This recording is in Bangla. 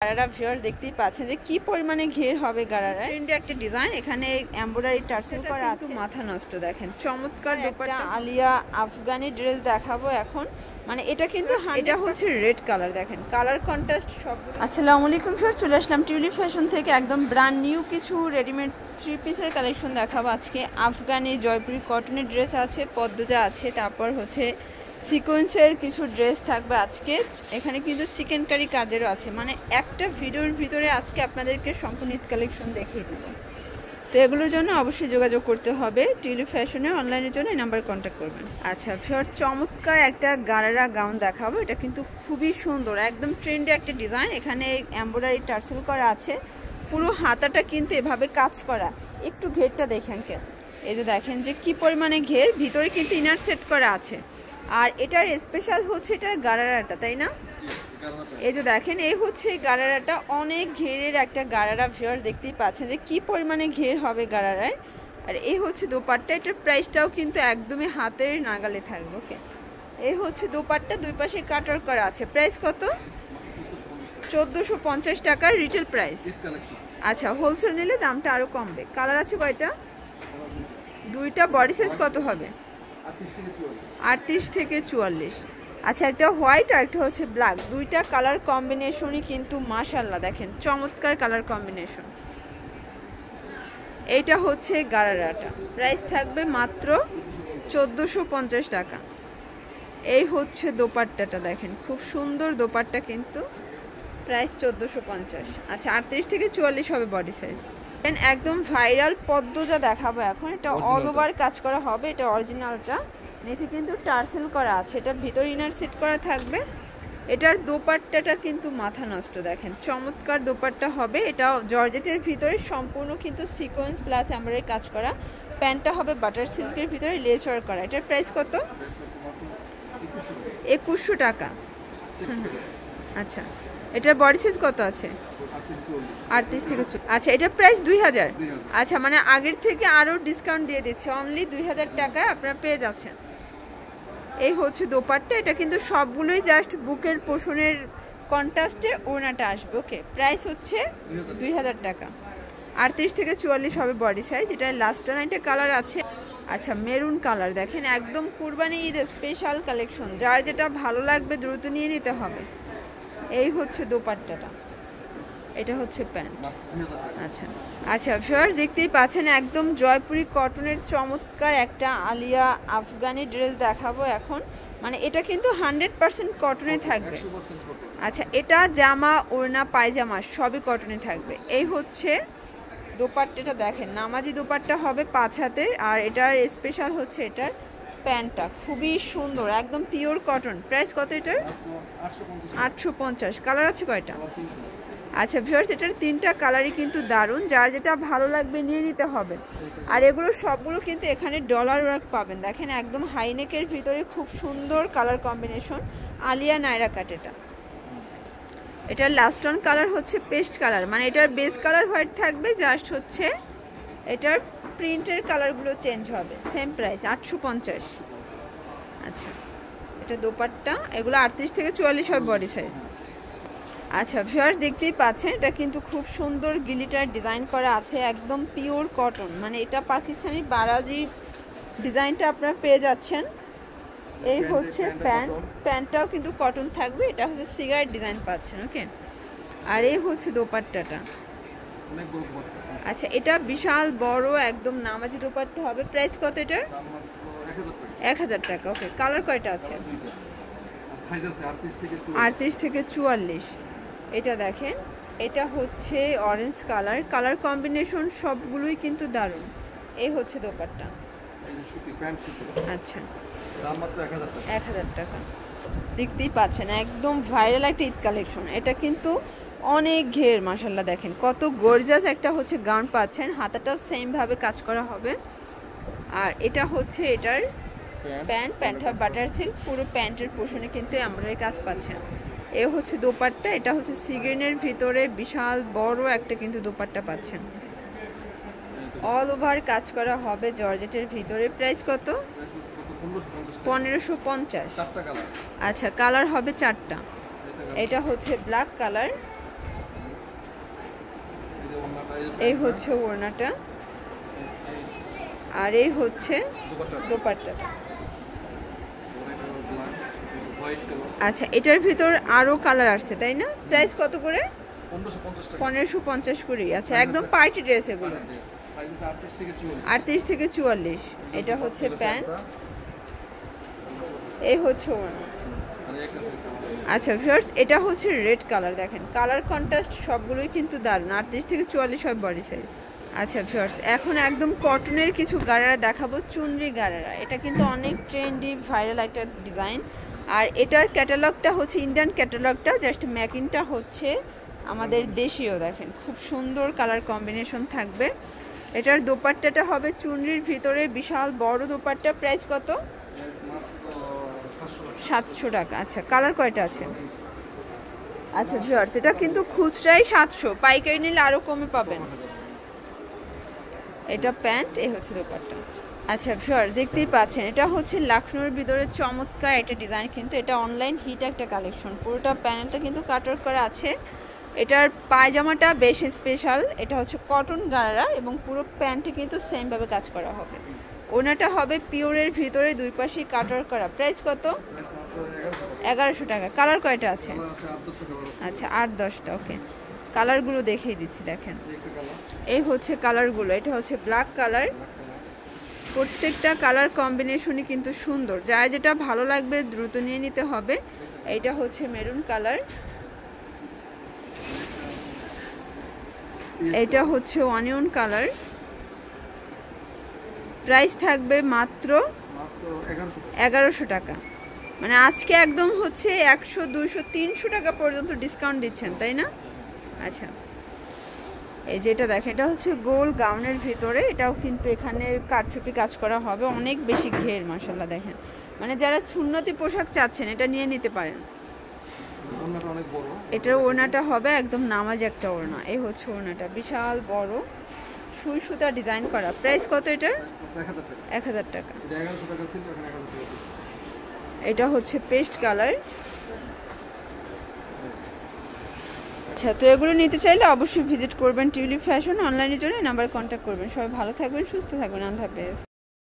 গারারা ভিউয়ার্স দেখতেই পাচ্ছেন যে কি পরিমাণে ঘের হবে গারারা। ট্রেন্ডে একটা ডিজাইন, এখানে এমব্রয়ডারি টার্সেল করা আছে, মাথা নষ্ট। দেখেন চমৎকার দোপাট্টা আলিয়া আফগানি ড্রেস দেখাবো এখন। মানে এটা কিন্তু এটা হচ্ছে রেড কালার, দেখেন কালার কন্ট্রাস্ট সব। আসসালামু আলাইকুম ভিউয়ার্স, চলে আসলাম টিউলিপ ফ্যাশন থেকে একদম ব্র্যান্ড নিউ কিছু রেডিমেড 3 পিসের কালেকশন দেখাবো আজকে। আফগানি জয়পুরি কটনের ড্রেস আছে, পদ্মজা আছে, তারপর হচ্ছে সিকোয়েন্সের কিছু ড্রেস থাকবে আজকে। এখানে কিন্তু চিকেন কারি কাজেরও আছে। মানে একটা ভিডিওর ভিতরে আজকে আপনাদেরকে সম্পূর্ণ ঈদ কালেকশন দেখিয়ে দেব। তো এগুলোর জন্য অবশ্যই যোগাযোগ করতে হবে টিউলিপ ফ্যাশনে। অনলাইনের জন্য এই নাম্বার কন্ট্যাক্ট করবেন। আচ্ছা ভিউয়ার্স, চমৎকার একটা গারারা গাউন দেখাবো। এটা কিন্তু খুবই সুন্দর, একদম ট্রেন্ডে একটা ডিজাইন। এখানে এমব্রয়ডারি টার্সেল করা আছে, পুরো হাতাটা কিন্তু এভাবে কাজ করা। একটু ঘেরটা দেখেন, কেন এই যে দেখেন যে কি পরিমাণে ঘের, ভিতরে কিন্তু ইনার সেট করা আছে। আর এটার স্পেশাল হচ্ছে এটার গারারাটা, তাই না? এই যে দেখেন এই হচ্ছে গারারাটা, অনেক ঘেরের একটা গারারা। ভিউয়ার্স দেখতেই পাচ্ছেন যে কি পরিমাণে ঘের হবে গারারায়। আর এই হচ্ছে দোপাট্টা, এটার প্রাইসটাও কিন্তু একদমই হাতের নাগালে থাকবে। ওকে, এই হচ্ছে দোপাট্টা, দুই পাশে কাটার করা আছে। প্রাইস কত? 1450 টাকার রিটেল প্রাইস। আচ্ছা, হোলসেল নিলে দামটা আরও কমবে। কালার আছে কয়টা? দুইটা। বডি সাইজ কত হবে? 38 থেকে 44। আচ্ছা, একটা হোয়াইট আর একটা হচ্ছে ব্ল্যাক, দুইটা কালার কম্বিনেশনই কিন্তু মাশাআল্লাহ দেখেন চমৎকার কালার কম্বিনেশন। এইটা হচ্ছে গারারাটা, প্রাইস থাকবে মাত্র 1450 টাকা। এই হচ্ছে দোপাট্টাটা, দেখেন খুব সুন্দর দোপাট্টা, কিন্তু প্রাইস 1450। আচ্ছা, 38 থেকে 44 হবে বডি সাইজ। একদম ভাইরাল পদ্মজা দেখাবো এখন। এটা অল ওভার কাজ করা হবে, এটা অরিজিনালটা। নিচে কিন্তু টার্সেল করা আছে, এটার ভিতর ইনার সেট করা থাকবে। এটার দোপাট্টাটা কিন্তু মাথা নষ্ট, দেখেন চমৎকার দোপাট্টা হবে। এটা জর্জেটের ভিতরে সম্পূর্ণ কিন্তু সিকোয়েন্স প্লাস এমব্রয়ডারি কাজ করা। প্যান্টটা হবে বাটার সিল্কের ভিতরে লেস ওয়ার্ক করা। এটার প্রাইস কত? 2100 টাকা। আচ্ছা, এটার বডি সাইজ কত আছে? 38 থেকে। আচ্ছা, এটার প্রাইস 2000। আচ্ছা, মানে আগের থেকে আরও ডিসকাউন্ট দিয়ে দিচ্ছে, অনলি 2000 টাকায় আপনারা পেয়ে যাচ্ছেন। এই হচ্ছে দোপাট্টা, এটা কিন্তু সবগুলোই জাস্ট বুকের পোষণের কন্ট্রাস্টে ওড়নাটা আসবে। ওকে, প্রাইস হচ্ছে 2000 টাকা। 38 থেকে 44 হবে বডি সাইজ। এটার লাস্ট একটা কালার আছে, আচ্ছা মেরুন কালার। দেখেন একদম কুরবানি ঈদ স্পেশাল কালেকশন, যার যেটা ভালো লাগবে দ্রুত নিয়ে নিতে হবে। এই হচ্ছে দোপাট্টাটা, এটা হচ্ছে প্যান্ট। আচ্ছা আচ্ছা ভিউয়ার্স দেখতেই পাচ্ছেন একদম জয়পুরি কটনের চমৎকার একটা আলিয়া আফগানি ড্রেস দেখাবো এখন। মানে এটা কিন্তু 100% কটনে থাকবে। আচ্ছা, এটা জামা ওড়না পায়জামা সবই কটনে থাকবে। এই হচ্ছে দোপাট্টাটা, দেখেন নামাজি দোপাট্টা হবে 5 হাতের। আর এটার স্পেশাল হচ্ছে এটার প্যান্টটা খুবই সুন্দর, একদম পিওর কটন। প্রাইস কত এটার? 850। কালার আছে কয়টা? আচ্ছা ভিউয়ার্স, এটার 3টা কালারই কিন্তু দারুণ, যার যেটা ভালো লাগবে নিয়ে নিতে হবে। আর এগুলো সবগুলো কিন্তু এখানে ডলার ওয়ার্ক পাবেন। দেখেন একদম হাইনেকের ভিতরে খুব সুন্দর কালার কম্বিনেশন, আলিয়া নায়রা কাট। এটার লাস্ট অন কালার হচ্ছে পেস্ট কালার, মানে এটার বেস কালার হোয়াইট থাকবে, জাস্ট হচ্ছে এটার প্রিন্টের কালারগুলো চেঞ্জ হবে। Same price 850। আচ্ছা, এটা দোপাট্টা, এগুলো 38 থেকে 44 হয় বডি সাইজ। আচ্ছা ভিউয়ার্স দেখতেই পাচ্ছেন এটা কিন্তু খুব সুন্দর গিলিটার ডিজাইন করা আছে, একদম পিওর কটন। মানে এটা পাকিস্তানি বারাজি ডিজাইনটা আপনারা পেয়ে যাচ্ছেন। এই হচ্ছে প্যান্ট, প্যান্টটাও কিন্তু কটন থাকবে। এটা হচ্ছে সিগারেট ডিজাইন পাচ্ছেন। ওকে, আর এই হচ্ছে দোপাট্টাটা। আচ্ছা, এটা বিশাল বড় একদম নামাজি দোপাট্টা হবে। প্রাইস কত এটার? 1000 টাকা। ওকে, কালার কয়টা আছে? 38 থেকে 44। এটা দেখেন, এটা হচ্ছে অরেঞ্জ কালার, কালার কম্বিনেশন সবগুলোই কিন্তু দারুণ। এই হচ্ছে দোপাট্টা। আচ্ছা, 1000 টাকা। দেখতেই পাচ্ছেন একদম ভাইরাল একটা ঈদ কালেকশন। এটা কিন্তু অনেক ঘের, মাশাআল্লাহ দেখেন কত গর্জিয়াস একটা হচ্ছে গাউন পাচ্ছেন। হাতাটাও সেম ভাবে কাজ করা হবে। আর এটা হচ্ছে এটার প্যান্ট, প্যান্টটা বাটার সিল্ক, পুরো প্যান্টের পোর্শনে কিন্তু এমব্রয়ডারি কাজ পাচ্ছেন। এ হচ্ছে দোপাট্টা, এটা হচ্ছে সিগ্রিনের ভিতরে বিশাল বড় একটা কিন্তু দোপাট্টা পাচ্ছেন, অল ওভার কাজ করা হবে জর্জেটের ভিতরে। প্রাইস কত? 1550। আচ্ছা, কালার হবে 4টা। এটা হচ্ছে ব্ল্যাক কালার, এই হচ্ছে ওড়নাটা, আর এই হচ্ছে দোপাট্টাটা। আচ্ছা, এটার ভিতর আরো কালার আছে তাই না? প্রাইস কত করে? 1550 করে। আচ্ছা, একদম পার্টি ড্রেস এগুলো, 38 থেকে 44। এটা হচ্ছে প্যান্ট, এই হচ্ছে ওড়না। আচ্ছা ভিউয়ার্স, এটা হচ্ছে রেড কালার, দেখেন কালার কন্ট্রাস্ট সবগুলোই কিন্তু দারুণ। 38 থেকে 44 হয় বডি সাইজ। আচ্ছা ভিউয়ার্স, এখন একদম কটনের কিছু গারারা দেখাবো, চুনরি গারারা। এটা কিন্তু অনেক ট্রেন্ডি ভাইরাল একটা ডিজাইন, আর এটার ক্যাটালগটা হচ্ছে ইন্ডিয়ান ক্যাটালগটা, জাস্ট ম্যাকিংটা হচ্ছে আমাদের দেশীয়। দেখেন খুব সুন্দর কালার কম্বিনেশন থাকবে। এটার দোপাট্টাটা হবে চুনরির ভিতরে, বিশাল বড় দোপাট্টা। প্রাইস কত? 700 টাকা। আচ্ছা, কালার কয়টা আছে? আচ্ছা ভিউয়ার্স, এটা কিন্তু খুচরাই 700, পাইকারি নিলে আরও কমে পাবেন। এটা প্যান্ট, এই হচ্ছে দোপাট্টা। আচ্ছা ভিউয়ার্স, দেখতেই পাচ্ছেন এটা হচ্ছে লখনউর ভিতরে চমৎকার একটা ডিজাইন, কিন্তু এটা অনলাইন হিট একটা কালেকশন। পুরোটা প্যানেলটা কিন্তু কাটওয়ার্ক করা আছে। এটার পায়জামাটা বেশ স্পেশাল, এটা হচ্ছে কটন গারারা এবং পুরো প্যান্টে কিন্তু সেমভাবে কাজ করা হবে। ওনাটা হবে পিওরের ভিতরে, দুই পাশেই কাটওয়ার্ক করা। প্রাইস কত? 1100 টাকা। কালার কয়টা আছে? আচ্ছা, 8-10টা। ওকে, কালারগুলো দেখিয়ে দিচ্ছি। দেখেন এই হচ্ছে কালারগুলো, এটা হচ্ছে ব্ল্যাক কালার। প্রত্যেকটা কালার কম্বিনেশনই কিন্তু সুন্দর, যার যেটা ভালো লাগবে দ্রুত নিয়ে নিতে হবে। এইটা হচ্ছে মেরুন কালার, এটা হচ্ছে অনিয়ন কালার। প্রাইস থাকবে মাত্র 1100 টাকা। মানে আজকে একদম হচ্ছে 100, 200, 300 টাকা পর্যন্ত ডিসকাউন্ট দিচ্ছেন তাই না? আচ্ছা, এই যেটা দেখেন, এটা হচ্ছে গোল গাউনের ভিতরে, এটাও কিন্তু এখানে কারচুপি কাজ করা হবে, অনেক বেশি ঘের মাশাআল্লাহ। দেখেন মানে যারা সুন্নতি পোশাক চাচ্ছেন এটা নিয়ে নিতে পারেন। এটার ওড়নাটা হবে একদম নামাজ একটা ওড়না। এই হচ্ছে ওড়নাটা, বিশাল বড় সুই সুতা ডিজাইন করা। প্রাইস কত এটার? 1000 টাকা। এটা হচ্ছে পেস্ট কালার। আচ্ছা, তো এগুলো নিতে চাইলে অবশ্যই ভিজিট করবেন টিউলিপ ফ্যাশন অনলাইনের জন্য, নাম্বার কন্ট্যাক্ট করবেন। সবাই ভালো থাকবেন, সুস্থ থাকবেন। আল্লাহ হাফেজ।